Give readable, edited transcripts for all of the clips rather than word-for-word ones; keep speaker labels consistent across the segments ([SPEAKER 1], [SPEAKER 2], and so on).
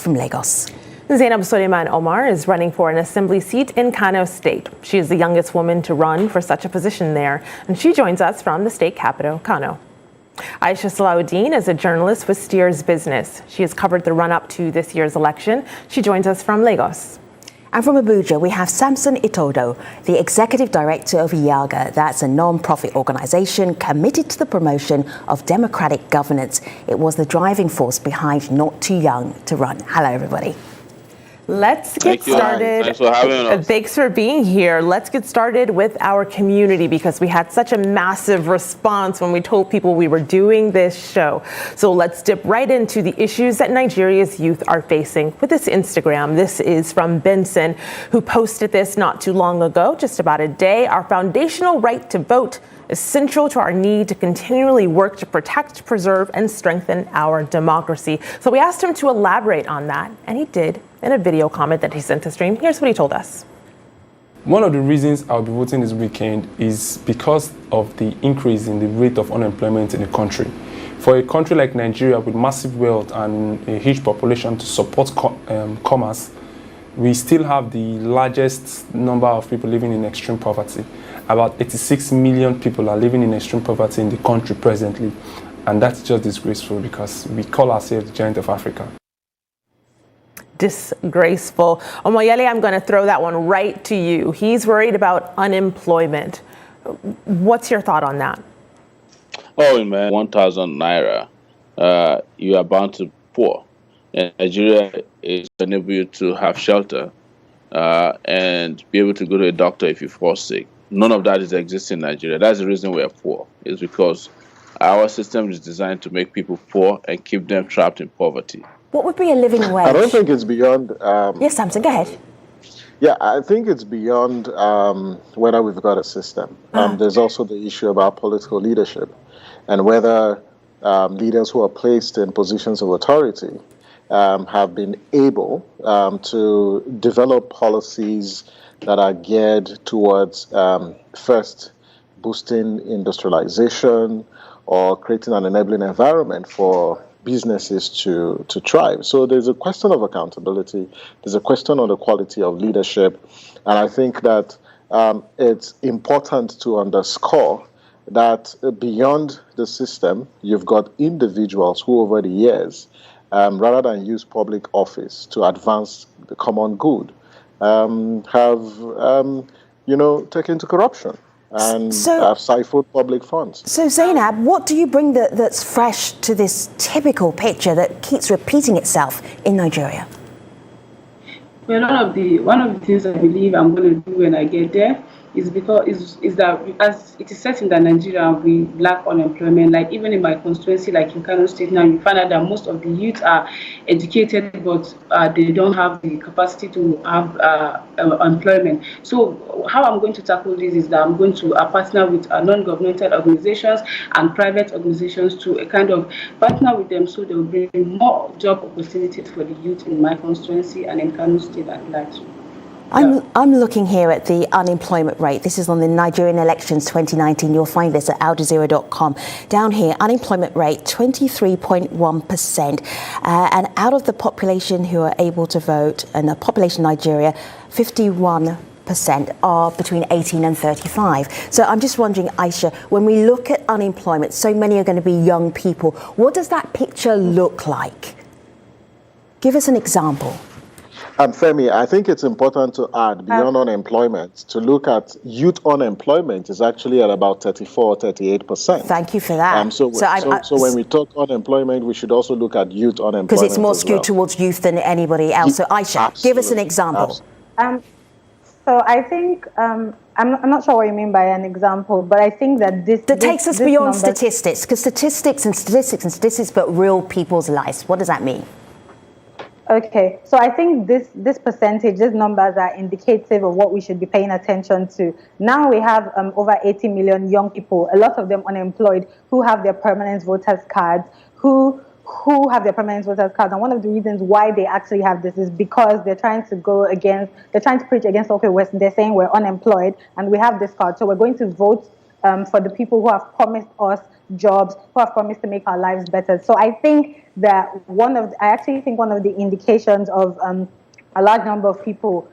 [SPEAKER 1] from Lagos.
[SPEAKER 2] Zainab Suleiman Omar is running for an assembly seat in Kano State. She is the youngest woman to run for such a position there, and she joins us from the state capital, Kano. Aisha Salahuddin is a journalist with Steers Business. She has covered the run-up to this year's election. She joins us from Lagos.
[SPEAKER 1] And from Abuja, we have Samson Itodo, the executive director of IYAGA. That's a non-profit organization committed to the promotion of democratic governance. It was the driving force behind Not Too Young to Run. Hello, everybody.
[SPEAKER 2] Let's get started.
[SPEAKER 3] Thanks for having us.
[SPEAKER 2] Thanks for being here. Let's get started with our community because we had such a massive response when we told people we were doing this show. So let's dip right into the issues that Nigeria's youth are facing with this Instagram. This is from Benson, who posted this not too long ago, just about a day. Our foundational right to vote is central to our need to continually work to protect, preserve, and strengthen our democracy. So we asked him to elaborate on that, and he did in a video comment that he sent to stream. Here's what he told us.
[SPEAKER 4] One of the reasons I'll be voting this weekend is because of the increase in the rate of unemployment in the country. For a country like Nigeria with massive wealth and a huge population to support commerce, we still have the largest number of people living in extreme poverty. About 86 million people are living in extreme poverty in the country presently. And that's just disgraceful because we call ourselves the giant of Africa.
[SPEAKER 2] Disgraceful. Omoyele, I'm going to throw that one right to you. He's worried about unemployment. What's your thought on that?
[SPEAKER 3] Oh, man, 1,000 naira, you are bound to poor. And Nigeria is enable you to have shelter and be able to go to a doctor if you fall sick. None of that is existing in Nigeria. That's the reason we are poor. It's because our system is designed to make people poor and keep them trapped in poverty.
[SPEAKER 1] What would be a living wage?
[SPEAKER 5] I don't think it's beyond...
[SPEAKER 1] Yes, Samson, go ahead.
[SPEAKER 5] Yeah, I think it's beyond whether we've got a system. There's also the issue about political leadership and whether leaders who are placed in positions of authority have been able to develop policies that are geared towards first boosting industrialization or creating an enabling environment for businesses to thrive. So there's a question of accountability. There's a question on the quality of leadership. And I think that it's important to underscore that beyond the system, you've got individuals who over the years, rather than use public office to advance the common good, have, taken to corruption and have siphoned public funds.
[SPEAKER 1] So Zainab, what do you bring that's fresh to this typical picture that keeps repeating itself in Nigeria?
[SPEAKER 6] Well, one of the things I believe I'm going to do when I get there is that as it is certain that Nigeria we lack unemployment. Like even in my constituency, like in Kano State now, you find out that most of the youth are educated, but they don't have the capacity to have employment. So how I'm going to tackle this is that I'm going to partner with non-governmental organizations and private organizations to kind of partner with them so they will bring more job opportunities for the youth in my constituency and in Kano State at large.
[SPEAKER 1] I'm looking here at the unemployment rate. This is on the Nigerian elections 2019. You'll find this at aljazeera.com. Down here, unemployment rate 23.1%. And out of the population who are able to vote, and the population in Nigeria, 51% are between 18 and 35. So I'm just wondering, Aisha, when we look at unemployment, so many are going to be young people. What does that picture look like? Give us an example.
[SPEAKER 5] Femi, I think it's important to add, beyond unemployment, to look at youth unemployment is actually at about 38%.
[SPEAKER 1] Thank you for that.
[SPEAKER 5] So when we talk unemployment, we should also look at youth unemployment.
[SPEAKER 1] Because it's more skewed towards youth than anybody else. So Aisha, give us an example.
[SPEAKER 7] So I think, I'm not sure what you mean by an example, but I think that
[SPEAKER 1] that takes us beyond statistics, because statistics, but real people's lives. What does that mean?
[SPEAKER 7] Okay, so I think this percentage, these numbers are indicative of what we should be paying attention to. Now we have over 80 million young people, a lot of them unemployed, who have their permanent voters cards, who have their permanent voters cards. And one of the reasons why they actually have this is because they're trying to preach against, okay, they're saying we're unemployed and we have this card, so we're going to vote for the people who have promised us jobs, who have promised to make our lives better. So I think that I actually think one of the indications of a large number of people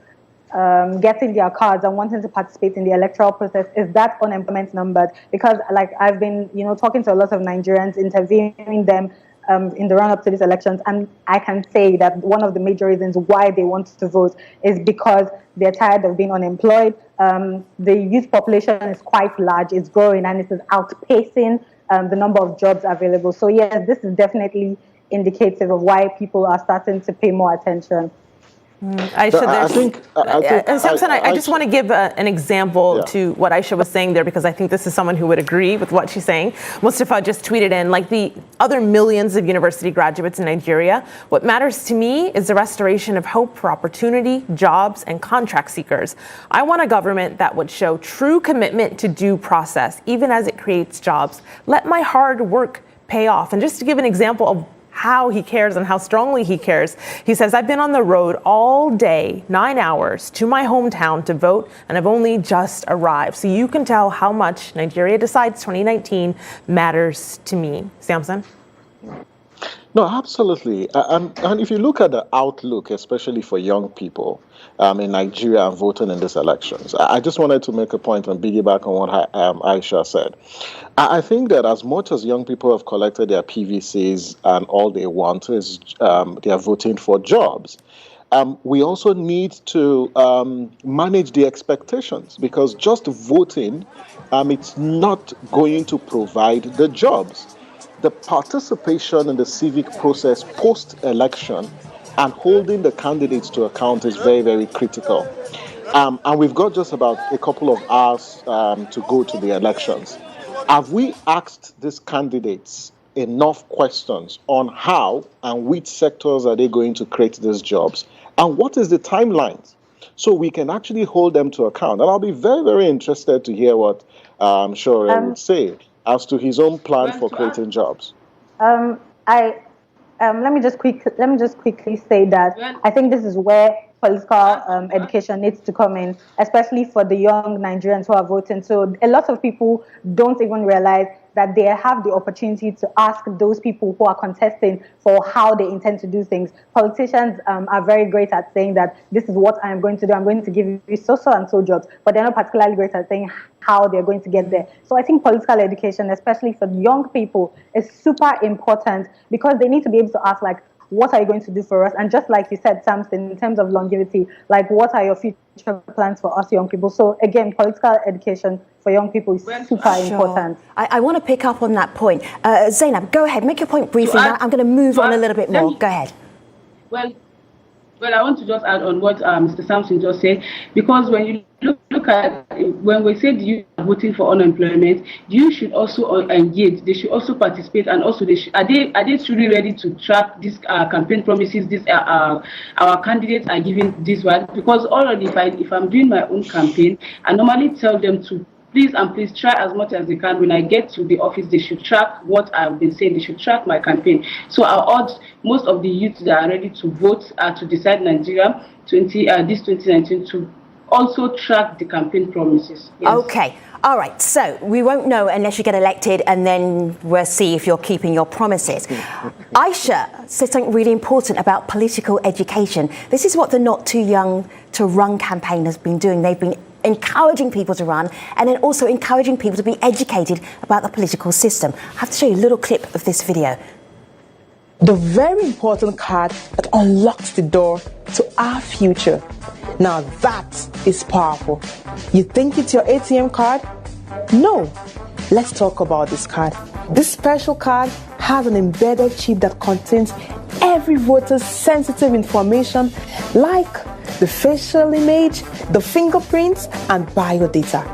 [SPEAKER 7] getting their cards and wanting to participate in the electoral process is that unemployment numbers. Because like I've been, talking to a lot of Nigerians, interviewing them in the run-up to these elections, and I can say that one of the major reasons why they want to vote is because they're tired of being unemployed. The youth population is quite large, it's growing, and it is outpacing the number of jobs available. So yes, this is definitely indicative of why people are starting to pay more attention.
[SPEAKER 2] Aisha, Samson, I just want to give an example to what Aisha was saying there, because I think this is someone who would agree with what she's saying. Mustafa just tweeted in, like the other millions of university graduates in Nigeria, what matters to me is the restoration of hope for opportunity, jobs, and contract seekers. I want a government that would show true commitment to due process, even as it creates jobs. Let my hard work pay off. And just to give an example of how he cares and how strongly he cares. He says, I've been on the road all day, 9 hours, to my hometown to vote, and I've only just arrived. So you can tell how much Nigeria Decides 2019 matters to me. Samson?
[SPEAKER 5] No, absolutely. And if you look at the outlook, especially for young people in Nigeria and voting in these elections, I just wanted to make a point and piggyback on what Aisha said. I think that as much as young people have collected their PVCs and all they want is they are voting for jobs, we also need to manage the expectations, because just voting, it's not going to provide the jobs. The participation in the civic process post-election and holding the candidates to account is very, very critical. And we've got just about a couple of hours to go to the elections. Have we asked these candidates enough questions on how and which sectors are they going to create these jobs? And what is the timeline? So we can actually hold them to account. And I'll be very, very interested to hear what Sowore would say as to his own plan for creating jobs.
[SPEAKER 7] Let me just quickly say that I think this is where political education needs to come in, especially for the young Nigerians who are voting. So a lot of people don't even realize that they have the opportunity to ask those people who are contesting for how they intend to do things. Politicians are very great at saying that this is what I'm going to do. I'm going to give you so and so jobs, but they're not particularly great at saying how they're going to get there. So I think political education, especially for young people, is super important, because they need to be able to ask, like, what are you going to do for us? And just like you said, Samson, in terms of longevity, like, what are your future plans for us young people? So again, political education for young people is super important.
[SPEAKER 1] I want to pick up on that point. Zainab, go ahead, make your point briefly. I'm going to move on a little bit more. Go ahead.
[SPEAKER 6] Well, I want to just add on what Mr. Samson just said, because when you look at, when we say you are voting for unemployment, you should also engage. They should also participate, and also are they truly ready to track these campaign promises? Our candidates are giving this one, because already if I'm doing my own campaign, I normally tell them to please try as much as they can. When I get to the office, they should track what I've been saying. They should track my campaign. So I urge most of the youth that are ready to vote to decide Nigeria this 2019 to also track the campaign promises. Yes.
[SPEAKER 1] Okay. All right. So we won't know unless you get elected, and then we'll see if you're keeping your promises. Aisha said something really important about political education. This is what the Not Too Young to Run campaign has been doing. They've been encouraging people to run, and then also encouraging people to be educated about the political system. I have to show you a little clip of this video.
[SPEAKER 8] The very important card that unlocks the door to our future. Now that is powerful. You think it's your ATM card? No. Let's talk about this card. This special card has an embedded chip that contains every voter's sensitive information, like the facial image, the fingerprints, and biodata.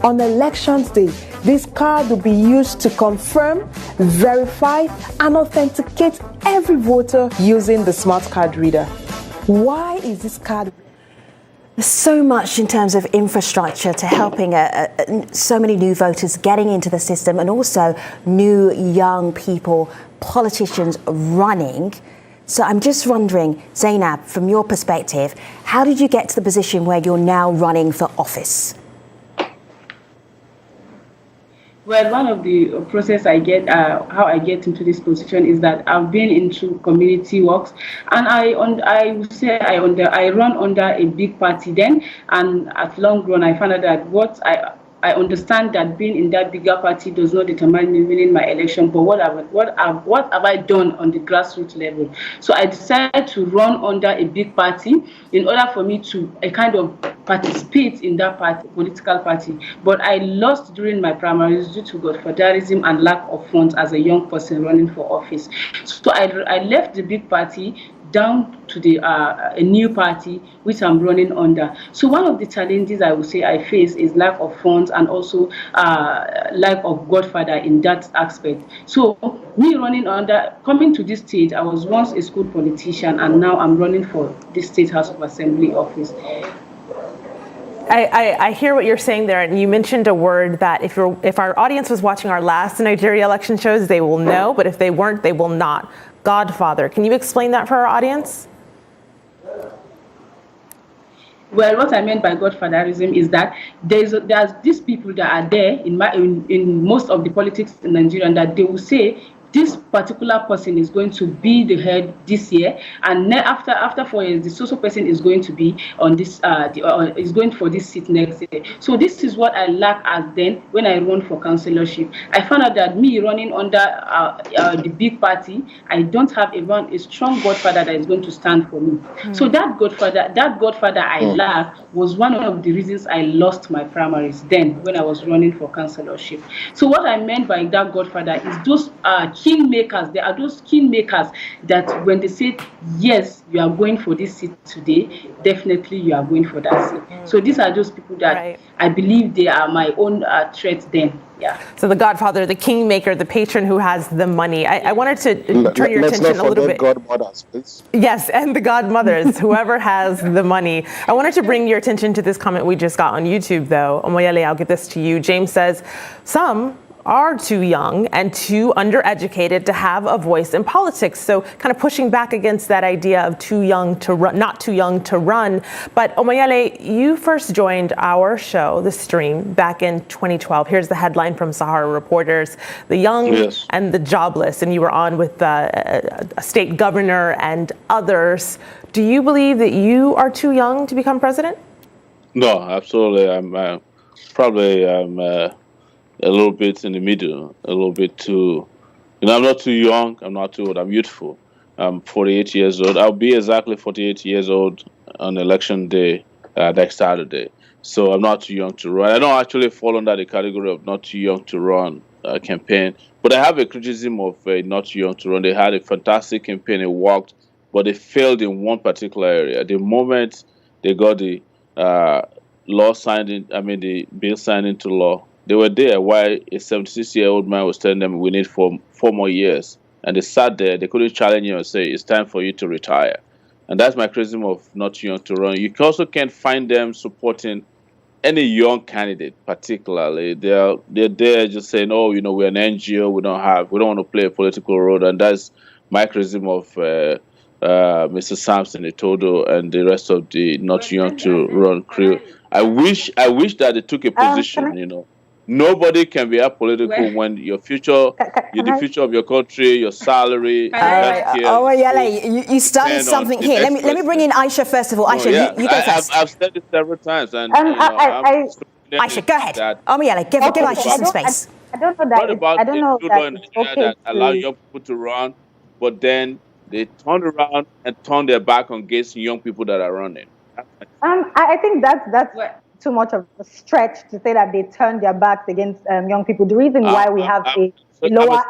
[SPEAKER 8] On elections day, this card will be used to confirm, verify, and authenticate every voter using the smart card reader. Why is this card?
[SPEAKER 1] There's so much in terms of infrastructure to helping so many new voters getting into the system, and also new young people, politicians running. So I'm just wondering, Zainab, from your perspective, how did you get to the position where you're now running for office?
[SPEAKER 6] Well, one of the process I get, how I get into this position is that I've been into community works, and I would say I run under a big party then, and at long run I found out that I understand that being in that bigger party does not determine me winning my election, but what have I done on the grassroots level? So I decided to run under a big party in order for me to kind of participate in that political party. But I lost during my primaries due to godfatherism and lack of funds as a young person running for office. So I left the big party down to a new party which I'm running under. So one of the challenges I would say I face is lack of funds and also lack of godfather in that aspect. So me coming to this stage, I was once a school politician and now I'm running for the State House of Assembly office.
[SPEAKER 2] I hear what you're saying there, and you mentioned a word that if our audience was watching our last Nigeria election shows, they will know, but if they weren't, they will not. Godfather. Can you explain that for our audience?
[SPEAKER 6] Well, what I meant by godfatherism is that there's these people that are there in most of the politics in Nigeria, and that they will say this particular person is going to be the head this year, and after 4 years, the social person is going to be on this is going for this seat next year. So this is what I lack as then when I run for councillorship. I found out that me running under the big party, I don't have a strong godfather that is going to stand for me. So that godfather I lack was one of the reasons I lost my primaries then when I was running for councillorship. So what I meant by that godfather is those kingmakers. There are those kingmakers that when they say, yes, you are going for this seat today, definitely you are going for that seat. So these are those people that I believe they are my own threats then. Yeah. So
[SPEAKER 2] the godfather, the kingmaker, the patron who has the money. I wanted to turn your attention a little bit.
[SPEAKER 5] Godmothers, please.
[SPEAKER 2] Yes, and the godmothers, whoever has the money. I wanted to bring your attention to this comment we just got on YouTube, though. Omoyele, I'll give this to you. James says, some are too young and too undereducated to have a voice in politics. So kind of pushing back against that idea of too young to run, not too young to run. But Omoyele, you first joined our show, The Stream, back in 2012. Here's the headline from Sahara Reporters, The Young and the Jobless. And you were on with a state governor and others. Do you believe that you are too young to become president?
[SPEAKER 3] No, absolutely. I'm probably a little bit in the middle, a little bit too, I'm not too young, I'm not too old, I'm youthful. I'm 48 years old. I'll be exactly 48 years old on election day, next Saturday. So I'm not too young to run. I don't actually fall under the category of not too young to run campaign, but I have a criticism of not too young to run. They had a fantastic campaign, it worked, but they failed in one particular area. The moment they got the law signed in, the bill signed into law, they were there while a 76-year-old man was telling them we need four more years. And they sat there, they couldn't challenge him and say, it's time for you to retire. And that's my criticism of not too young to run. You also can't find them supporting any young candidate, particularly. They're there just saying, oh, we're an NGO, we don't want to play a political role. And that's my criticism of Mr. Sampson, Etodo, and the rest of the not too young to run crew. I wish that they took a position, Nobody can be apolitical when your future, the future of your country, your salary,
[SPEAKER 1] you started something here. Let me bring in Aisha first of all. Aisha, you go first.
[SPEAKER 3] I've said it several times, and
[SPEAKER 1] Aisha, go ahead. Omoyele, give Aisha some space.
[SPEAKER 7] I don't know that. I don't know that it's okay
[SPEAKER 3] that allow young people to run, but then they turn around and turn their back on against young people that are running.
[SPEAKER 7] I think that's too much of a stretch to say that they turn their backs against young people. The reason why we have the lower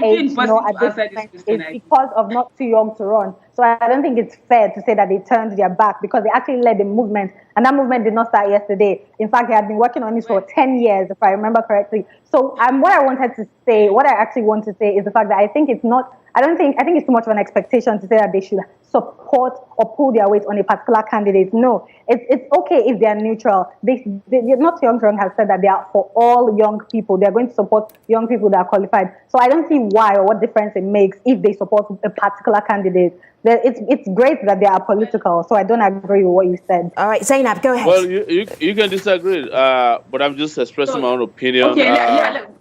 [SPEAKER 7] age at this is because of not too young to run. So I don't think it's fair to say that they turned their back, because they actually led the movement, and that movement did not start yesterday. In fact, they had been working on this for 10 years, if I remember correctly. So what I actually want to say is the fact that I think it's not I think it's too much of an expectation to say that they should support or pull their weight on a particular candidate. No, it's okay if they are neutral. They're not Young to Run has said that they are for all young people. They're going to support young people that are qualified. So I don't see why or what difference it makes if they support a particular candidate. It's great that they are political. So I don't agree with what you said.
[SPEAKER 1] All right, Zainab, go ahead.
[SPEAKER 3] Well, you can disagree, but I'm just expressing my own opinion.
[SPEAKER 6] Okay,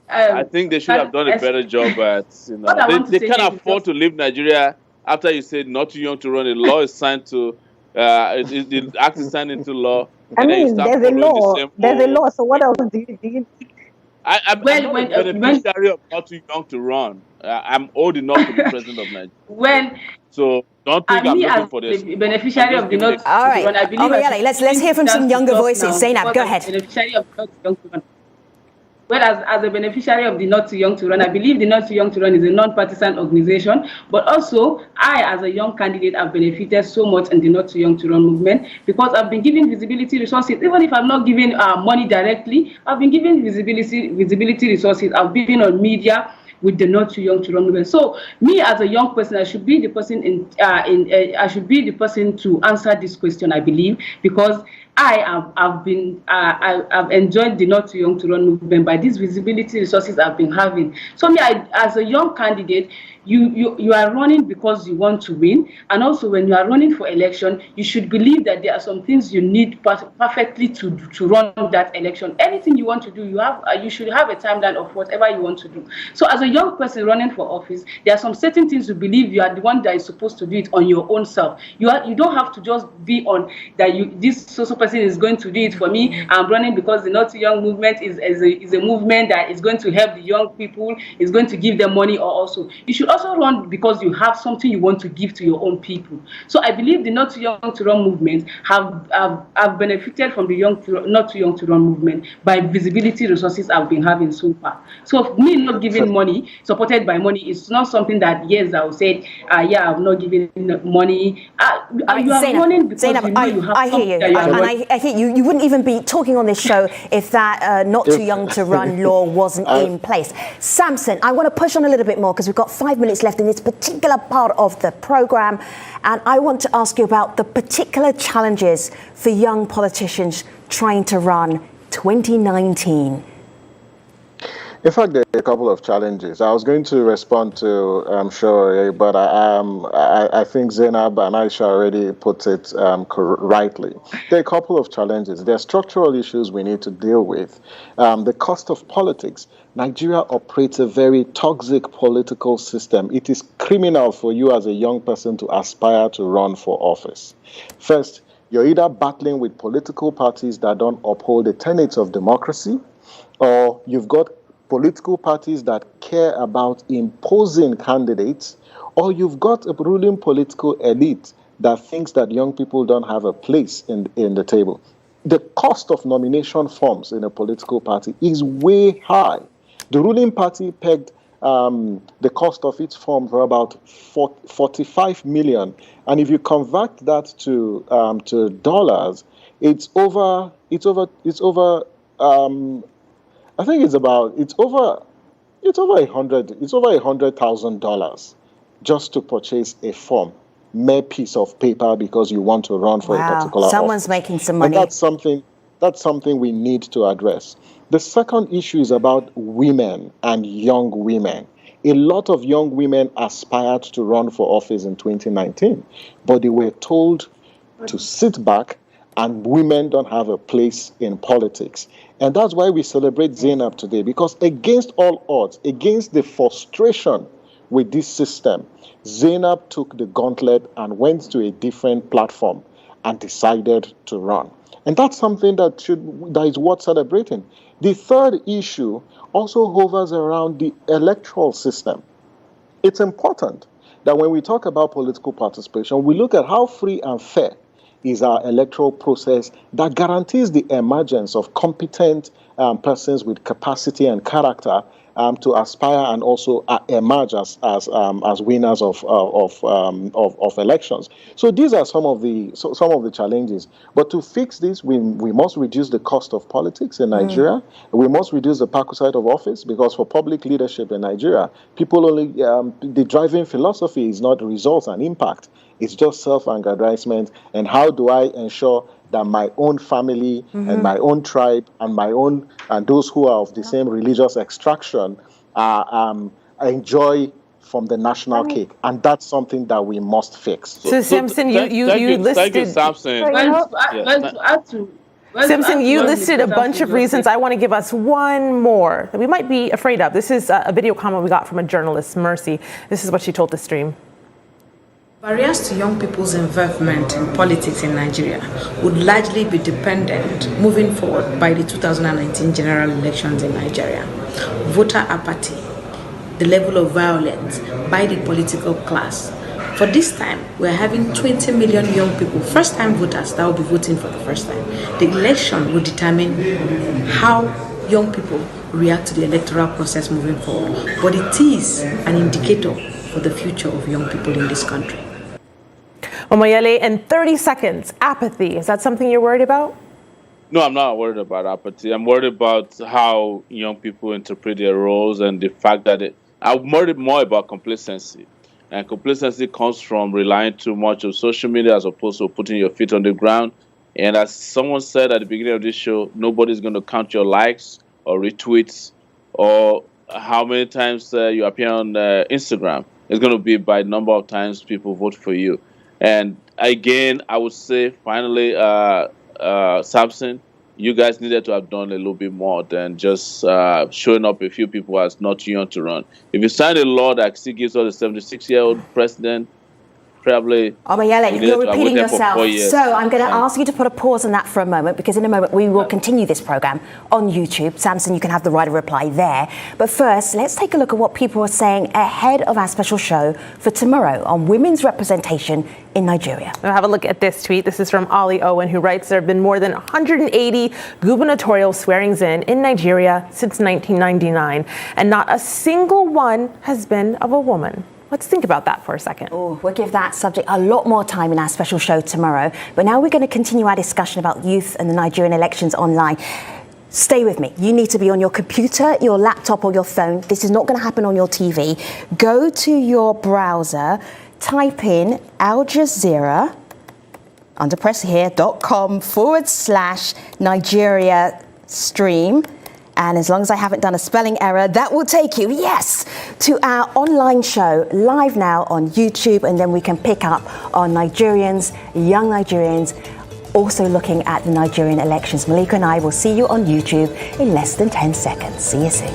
[SPEAKER 3] I think they should have done a better job at, they can't afford to leave Nigeria after you said not too young to run. The law is signed to, the act is signed into law.
[SPEAKER 7] I mean, there's a law. There's a law. So what else do you
[SPEAKER 3] I'm not a beneficiary of not too young to run. I'm old enough to be president of Nigeria. So don't think I'm looking for this.
[SPEAKER 6] Beneficiary of the not.
[SPEAKER 1] All right, Omoyele, let's hear from some younger voices. Zainab, go ahead.
[SPEAKER 6] Beneficiary of not too young to run. Well, as a beneficiary of the Not Too Young to Run, I believe the Not Too Young to Run is a non-partisan organization, but also I, as a young candidate, have benefited so much in the Not Too Young to Run movement because I've been given visibility resources. Even if I'm not giving money directly, I've been given visibility resources. I've been on media with the Not Too Young to Run movement. So me as a young person, I should be the person I should be the person to answer this question, I believe, because I've enjoyed the Not Too Young to Run movement by these visibility resources I've been having. So me, as a young candidate, you are running because you want to win, and also when you are running for election, you should believe that there are some things you need perfectly to run that election. Anything you want to do, you should have a timeline of whatever you want to do. So as a young person running for office, there are some certain things you believe you are the one that is supposed to do it on your own self. You don't have to just be on that this social person is going to do it for me. I'm running because the Not Too Young movement is a movement that is going to help the young people, is going to give them money, or also you should also run because you have something you want to give to your own people. So I believe the Not Too Young to Run movement have benefited from the Not Too Young to Run movement by visibility resources I've been having so far. So me not giving money, supported by money, is not something that, yes, I will say, I'm not giving money. You are running because
[SPEAKER 1] Zainab,
[SPEAKER 6] you know you have
[SPEAKER 1] I hear you. And I think you wouldn't even be talking on this show if that Not Too Young to Run law wasn't in place. Samson, I want to push on a little bit more because we've got 5 minutes left in this particular part of the programme, and I want to ask you about the particular challenges for young politicians trying to run 2019.
[SPEAKER 5] In fact, there are a couple of challenges. I was going to respond to, I'm sure, but I think Zainab and Aisha already put it rightly. There are a couple of challenges. There are structural issues we need to deal with. The cost of politics. Nigeria operates a very toxic political system. It is criminal for you as a young person to aspire to run for office. First, you're either battling with political parties that don't uphold the tenets of democracy, or you've got political parties that care about imposing candidates, or you've got a ruling political elite that thinks that young people don't have a place in the table. The cost of nomination forms in a political party is way high. The ruling party pegged the cost of its form for about 45 million, and if you convert that to dollars, it's over $100,000 just to purchase a form, mere piece of paper, because you want to run for a particular
[SPEAKER 1] someone's
[SPEAKER 5] office.
[SPEAKER 1] making some money.
[SPEAKER 5] And that's something we need to address. The second issue is about women and young women. A lot of young women aspired to run for office in 2019, but they were told to sit back, and women don't have a place in politics. And that's why we celebrate Zainab today, because against all odds, against the frustration with this system, Zainab took the gauntlet and went to a different platform and decided to run. And that's something that is worth celebrating. The third issue also hovers around the electoral system. It's important that when we talk about political participation, we look at how free and fair is our electoral process that guarantees the emergence of competent persons with capacity and character to aspire and also emerge as winners of elections. So these are some of the challenges. But to fix this, we must reduce the cost of politics in Nigeria. We must reduce the parasite of office, because for public leadership in Nigeria, people only the driving philosophy is not results and impact. It's just self-aggrandizement. And how do I ensure that my own family and my own tribe and my own and those who are of the same religious extraction enjoy from the national cake, and that's something that we must fix.
[SPEAKER 2] So Samson, you listed.
[SPEAKER 3] Thank you, Samson.
[SPEAKER 2] Simpson, you listed a bunch of reasons. I want to give us one more that we might be afraid of. This is a video comment we got from a journalist, Mercy. This is what she told the stream.
[SPEAKER 9] Barriers to young people's involvement in politics in Nigeria would largely be dependent, moving forward, by the 2019 general elections in Nigeria. Voter apathy, the level of violence by the political class. For this time, we're having 20 million young people, first-time voters, that will be voting for the first time. The election will determine how young people react to the electoral process moving forward. But it is an indicator for the future of young people in this country.
[SPEAKER 2] Omoyele, in 30 seconds, apathy. Is that something you're worried about?
[SPEAKER 3] No, I'm not worried about apathy. I'm worried about how young people interpret their roles and the fact that I'm worried more about complacency. And complacency comes from relying too much on social media as opposed to putting your feet on the ground. And as someone said at the beginning of this show, nobody's going to count your likes or retweets or how many times you appear on Instagram. It's going to be by the number of times people vote for you. And again, I would say, finally, Samson, you guys needed to have done a little bit more than just showing up a few people as not too young to run. If you sign a law that still gives us a 76-year-old president, probably...
[SPEAKER 1] Omoyele, you're repeating yourself. So I'm going to ask you to put a pause on that for a moment, because in a moment we will continue this program on YouTube. Samson, you can have the right of reply there. But first, let's take a look at what people are saying ahead of our special show for tomorrow on women's representation in Nigeria.
[SPEAKER 2] We'll have a look at this tweet. This is from Ollie Owen, who writes, there have been more than 180 gubernatorial swearings in Nigeria since 1999, and not a single one has been of a woman. Let's think about that for a second.
[SPEAKER 1] Oh, we'll give that subject a lot more time in our special show tomorrow. But now we're going to continue our discussion about youth and the Nigerian elections online. Stay with me. You need to be on your computer, your laptop, or your phone. This is not going to happen on your TV. Go to your browser, type in Al Jazeera, under press here, .com/Nigeria stream. And as long as I haven't done a spelling error, that will take you, yes, to our online show, live now on YouTube. And then we can pick up on Nigerians, young Nigerians, also looking at the Nigerian elections. Malika and I will see you on YouTube in less than 10 seconds. See you soon.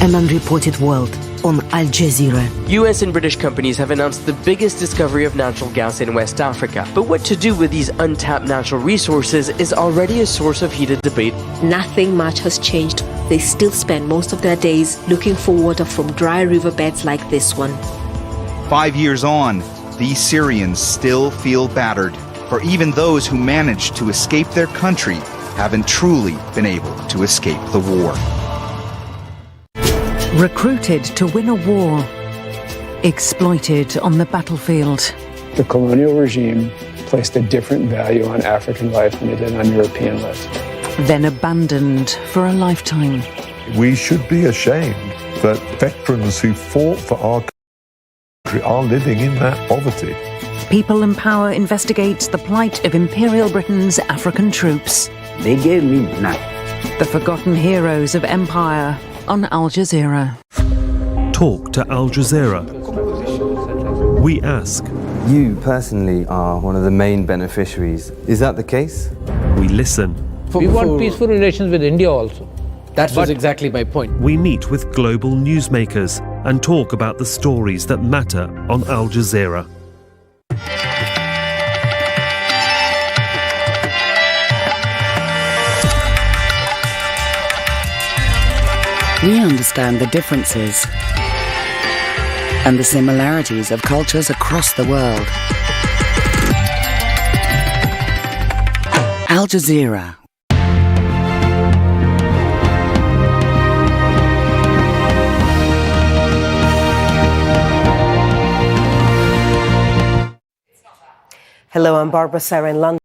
[SPEAKER 10] An unreported world on Al Jazeera.
[SPEAKER 11] US and British companies have announced the biggest discovery of natural gas in West Africa. But what to do with these untapped natural resources is already a source of heated debate.
[SPEAKER 10] Nothing much has changed. They still spend most of their days looking for water from dry riverbeds like this one.
[SPEAKER 12] 5 years on, these Syrians still feel battered. For even those who managed to escape their country haven't truly been able to escape the war.
[SPEAKER 13] Recruited to win a war, exploited on the battlefield.
[SPEAKER 14] The colonial regime placed a different value on African life than it did on European life.
[SPEAKER 13] Then abandoned for a lifetime.
[SPEAKER 15] We should be ashamed that veterans who fought for our country are living in that poverty.
[SPEAKER 13] People in Power investigates the plight of Imperial Britain's African troops.
[SPEAKER 16] They gave me nothing.
[SPEAKER 13] The forgotten heroes of empire on Al Jazeera.
[SPEAKER 17] Talk to Al Jazeera. We ask.
[SPEAKER 18] You personally are one of the main beneficiaries. Is that the case?
[SPEAKER 17] We listen.
[SPEAKER 16] We want peaceful relations with India also.
[SPEAKER 18] That was exactly my point.
[SPEAKER 17] We meet with global newsmakers and talk about the stories that matter on Al Jazeera.
[SPEAKER 19] We understand the differences and the similarities of cultures across the world. Al Jazeera.
[SPEAKER 20] Hello, I'm Barbara Sarah in London.